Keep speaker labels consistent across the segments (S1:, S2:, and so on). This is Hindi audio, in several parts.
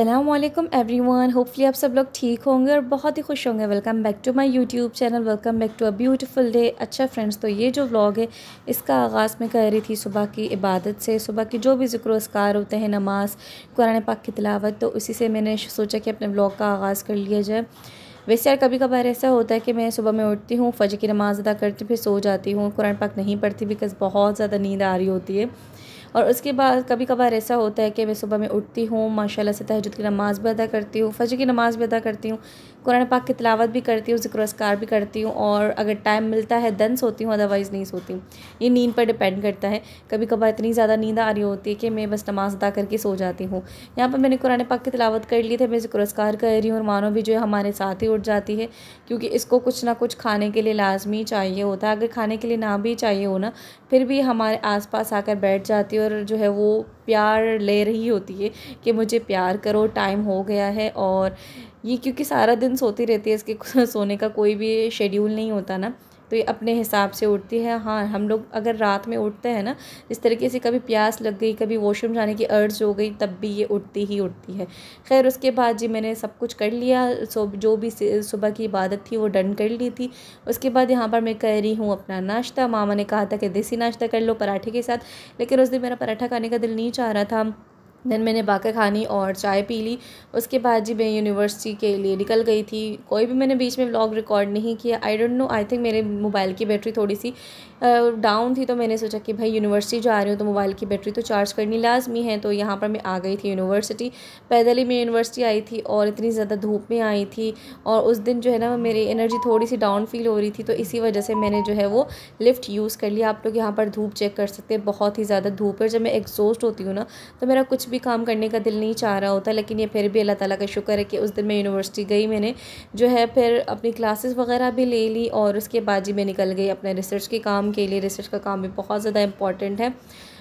S1: अस्सलामुअलैकुम एवरीवन, होपफुली आप सब लोग ठीक होंगे और बहुत ही खुश होंगे। Welcome back to my YouTube channel, welcome back to a beautiful day. अच्छा फ्रेंड्स, तो ये जो व्लॉग है इसका आगाज़ मैं कर रही थी सुबह की इबादत से। सुबह की जो भी ज़िक्र अस्कार होते हैं, नमाज, कुरान पाक की तिलावत, तो उसी से मैंने सोचा कि अपने व्लॉग का आगाज़ कर लिया जाए। वैसे यार कभी कभार ऐसा होता है कि मैं सुबह में उठती हूँ, फजर की नमाज़ अदा करती, फिर सो जाती हूँ, कुरान पाक नहीं पढ़ती बिकॉज़ बहुत ज़्यादा नींद आ रही होती है। और उसके बाद कभी कभार ऐसा होता है कि मैं सुबह में उठती हूँ, माशाल्लाह से तहज्जुद की नमाज़ भी अदा करती हूँ, फजर की नमाज़ भी अदा करती हूँ, कुरान पाक की तिलावत भी करती हूँ, ज़िक्र अस्कार भी करती हूँ, और अगर टाइम मिलता है देन सोती हूँ, अदरवाइज़ नहीं सोती हूँ। ये नींद पर डिपेंड करता है। कभी कभार इतनी ज़्यादा नींद आ रही होती है कि मैं बस नमाज़ अदा करके सो जाती हूँ। यहाँ पर मैंने कुरान पाक की तिलावत कर ली थी, मैं ज़िक्र अस्कार कर रही हूँ, और मानो भी जो है हमारे साथ ही उठ जाती है, क्योंकि इसको कुछ ना कुछ खाने के लिए लाजमी चाहिए होता है। अगर खाने के लिए ना भी चाहिए हो ना, फिर भी हमारे आसपास आकर बैठ जाती है और जो है वो प्यार ले रही होती है कि मुझे प्यार करो, टाइम हो गया है। और ये क्योंकि सारा दिन सोती रहती है, इसके सोने का कोई भी शेड्यूल नहीं होता ना, तो ये अपने हिसाब से उठती है। हाँ, हम लोग अगर रात में उठते हैं ना, इस तरीके से कभी प्यास लग गई, कभी वॉशरूम जाने की अर्ज हो गई, तब भी ये उठती ही उठती है। खैर उसके बाद जी मैंने सब कुछ कर लिया, जो भी सुबह की इबादत थी वो डन कर ली थी। उसके बाद यहाँ पर मैं कर रही हूँ अपना नाश्ता। मामा ने कहा था कि देसी नाश्ता कर लो पराठे के साथ, लेकिन उस दिन मेरा पराठा खाने का दिल नहीं चाह रहा था। देन मैंने बाकर खानी और चाय पी ली। उसके बाद जी मैं यूनिवर्सिटी के लिए निकल गई थी। कोई भी मैंने बीच में व्लॉग रिकॉर्ड नहीं किया। I don't know, I think मेरे मोबाइल की बैटरी थोड़ी सी डाउन थी, तो मैंने सोचा कि भाई यूनिवर्सिटी जा रही हूँ तो मोबाइल की बैटरी तो चार्ज करनी लाजमी है। तो यहाँ पर मैं आ गई थी यूनिवर्सिटी। पैदल ही मैं यूनिवर्सिटी आई थी और इतनी ज़्यादा धूप में आई थी, और उस दिन जो है ना मेरी एनर्जी थोड़ी सी डाउन फील हो रही थी, तो इसी वजह से मैंने जो है वो लिफ्ट यूज़ कर लिया। आप लोग यहाँ पर धूप चेक कर सकते हैं, बहुत ही ज़्यादा धूप है। जब मैं एग्जॉस्ट होती हूँ ना, तो मेरा कुछ भी काम करने का दिल नहीं चाह रहा होता, लेकिन ये फिर भी अल्लाह ताला का शुक्र है कि उस दिन मैं यूनिवर्सिटी गई। मैंने जो है फिर अपनी क्लासेस वगैरह भी ले ली, और उसके बाद जी मैं निकल गई अपने रिसर्च के काम के लिए। रिसर्च का काम भी बहुत ज़्यादा इंपॉर्टेंट है,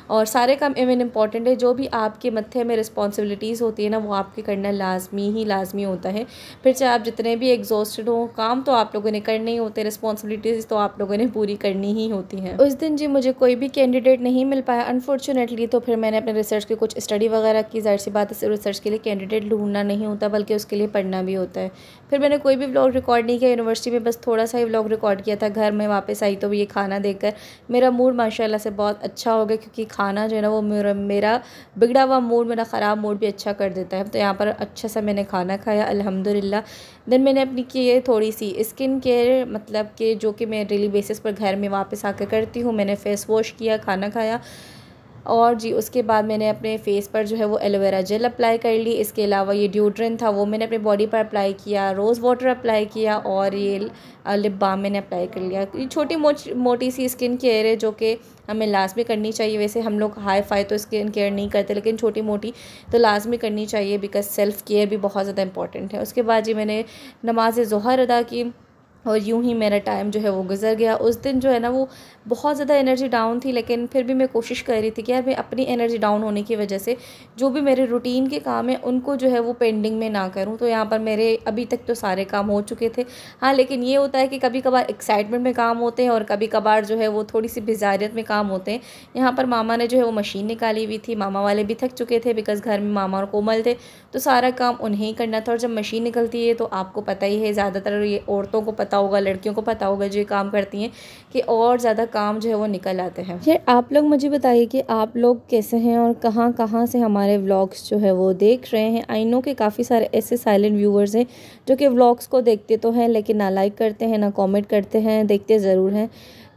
S1: और सारे काम इवन इम्पॉर्टेंट है। जो भी आपके मत्थे में रिस्पॉन्सिबिलिटीज़ होती है ना, वो आपके करना लाजमी होता है। फिर चाहे आप जितने भी एग्जॉस्टेड हो, काम तो आप लोगों ने करने ही होते, रिस्पॉन्सिबिलिटीज़ तो आप लोगों ने पूरी करनी ही होती हैं। उस दिन जी मुझे कोई भी कैंडिडेट नहीं मिल पाया अनफॉर्चुनेटली, तो फिर मैंने अपने रिसर्च की कुछ स्टडी वगैरह की। ज़ाहिर सी बात है, रिसर्च के लिए कैंडिडेट ढूंढना नहीं होता, बल्कि उसके लिए पढ़ना भी होता है। फिर मैंने कोई भी व्लॉग रिकॉर्ड नहीं किया यूनिवर्सिटी में, बस थोड़ा सा ही व्लॉग रिकॉर्ड किया था। घर में वापस आई तो ये खाना देखकर मेरा मूड माशाल्लाह से बहुत अच्छा हो गया, क्योंकि खाना जो है ना वो मेरा बिगड़ा हुआ मूड, मेरा ख़राब मूड भी अच्छा कर देता है। तो यहाँ पर अच्छा सा मैंने खाना खाया अल्हम्दुलिल्लाह। देन मैंने अपनी की है थोड़ी सी स्किन केयर, मतलब कि जो कि मैं डेली बेसिस पर घर में वापस आकर करती हूँ। मैंने फ़ेस वॉश किया, खाना खाया, और जी उसके बाद मैंने अपने फ़ेस पर जो है वो एलोवेरा जेल अप्लाई कर ली। इसके अलावा ये डिओड्रेंट था वो मैंने अपने बॉडी पर अप्लाई किया, रोज़ वाटर अप्लाई किया, और ये लिप बाम मैंने अप्लाई कर लिया। ये छोटी मोटी सी स्किन केयर है जो कि हमें लाजमी करनी चाहिए। वैसे हम लोग हाई फाई तो स्किन केयर नहीं करते, लेकिन छोटी मोटी तो लाजमी करनी चाहिए, बिकॉज सेल्फ़ केयर भी बहुत ज़्यादा इंपॉर्टेंट है। उसके बाद जी मैंने नमाज ज़ोहर अदा की, और यूं ही मेरा टाइम जो है वो गुजर गया। उस दिन जो है ना वो बहुत ज़्यादा एनर्जी डाउन थी, लेकिन फिर भी मैं कोशिश कर रही थी कि यार मैं अपनी एनर्जी डाउन होने की वजह से जो भी मेरे रूटीन के काम हैं उनको जो है वो पेंडिंग में ना करूं। तो यहाँ पर मेरे अभी तक तो सारे काम हो चुके थे। हाँ, लेकिन ये होता है कि कभी कभार एक्साइटमेंट में काम होते हैं, और कभी कभार जो है वो थोड़ी सी बिजारियत में काम होते हैं। यहाँ पर मामा ने जो है वो मशीन निकाली हुई थी। मामा वाले भी थक चुके थे, बिकॉज़ घर में मामा और कोमल थे, तो सारा काम उन्हें ही करना था। और जब मशीन निकलती है तो आपको पता ही है, ज़्यादातर ये औरतों को पता होगा, लड़कियों को पता होगा जो ये काम करती हैं, कि और ज़्यादा काम जो है वो निकल आते हैं। फिर आप लोग मुझे बताइए कि आप लोग कैसे हैं और कहाँ कहाँ से हमारे व्लॉग्स जो है वो देख रहे हैं। आई नो कि काफ़ी सारे ऐसे साइलेंट व्यूअर्स हैं जो कि व्लॉग्स को देखते तो हैं, लेकिन ना लाइक करते हैं, ना कमेंट करते हैं। देखते ज़रूर हैं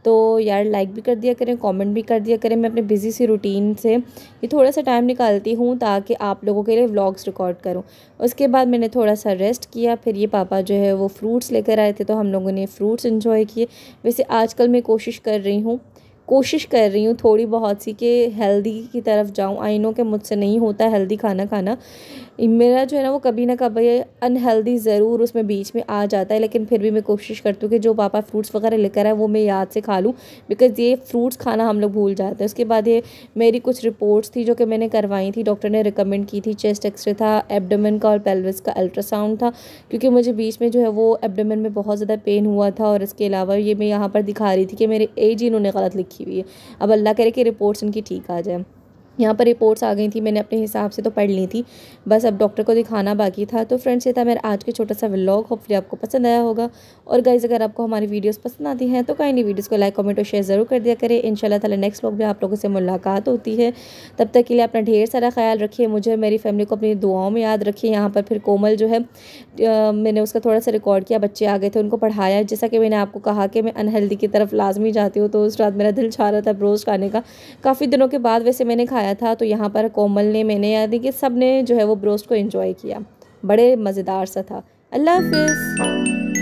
S1: तो यार लाइक भी कर दिया करें, कमेंट भी कर दिया करें। मैं अपने बिज़ी सी रूटीन से ये थोड़ा सा टाइम निकालती हूँ ताकि आप लोगों के लिए व्लॉग्स रिकॉर्ड करूँ। उसके बाद मैंने थोड़ा सा रेस्ट किया। फिर ये पापा जो है वो फ्रूट्स लेकर आए थे, तो हम लोगों ने फ्रूट्स एंजॉय किए। वैसे आजकल मैं कोशिश कर रही हूँ थोड़ी बहुत सी कि हेल्दी की तरफ जाऊँ। आई नो कि मुझसे नहीं होता हेल्दी खाना खाना, मेरा जो है ना वो कभी ना कभी अनहेल्दी ज़रूर उसमें बीच में आ जाता है, लेकिन फिर भी मैं कोशिश करती हूँ कि जो पापा फ्रूट्स वगैरह लेकर आए वो मैं याद से खा लूँ, बिकॉज़ ये फ्रूट्स खाना हम लोग भूल जाते हैं। उसके बाद ये मेरी कुछ रिपोर्ट्स थी जो कि मैंने करवाई थी, डॉक्टर ने रिकमेंड की थी। चेस्ट एक्सरे था, एब्डोमेन का और पेल्विस का अल्ट्रासाउंड था, क्योंकि मुझे बीच में जो है वो एब्डोमेन में बहुत ज़्यादा पेन हुआ था। और इसके अलावा ये मैं यहाँ पर दिखा रही थी कि मेरी एज इन्होंने गलत लिखी हुई है। अब अल्लाह करे कि रिपोर्ट्स इनकी ठीक आ जाए। यहाँ पर रिपोर्ट्स आ गई थी, मैंने अपने हिसाब से तो पढ़ ली थी, बस अब डॉक्टर को दिखाना बाकी था। तो फ्रेंड्स, ये था मेरा आज के छोटा सा व्लॉग, होपफुली आपको पसंद आया होगा। और गाइज़, अगर आपको हमारी वीडियोस पसंद आती हैं तो काइंडली वीडियोस को लाइक, कमेंट और शेयर ज़रूर कर दिया करें। इंशाल्लाह ताला नेक्स्ट व्लॉग में आप लोगों से मुलाकात होती है। तब तक के लिए अपना ढेर सारा ख्याल रखिए, मुझे और मेरी फैमिली को अपनी दुआओं में याद रखिए। यहाँ पर फिर कोमल जो है, मैंने उसका थोड़ा सा रिकॉर्ड किया, बच्चे आ गए थे, उनको पढ़ाया। जैसा कि मैंने आपको कहा कि मैं अनहेल्दी की तरफ लाजमी जाती हूँ, तो उस रात मेरा दिल चाह रहा था ब्रोस्ट खाने का। काफ़ी दिनों के बाद वैसे मैंने खाया था, तो यहाँ पर कोमल ने, मैंने, यानी कि सब ने जो है वो ब्रोस्ट को एंजॉय किया। बड़े मज़ेदार सा था। अल्लाह हाफिज़।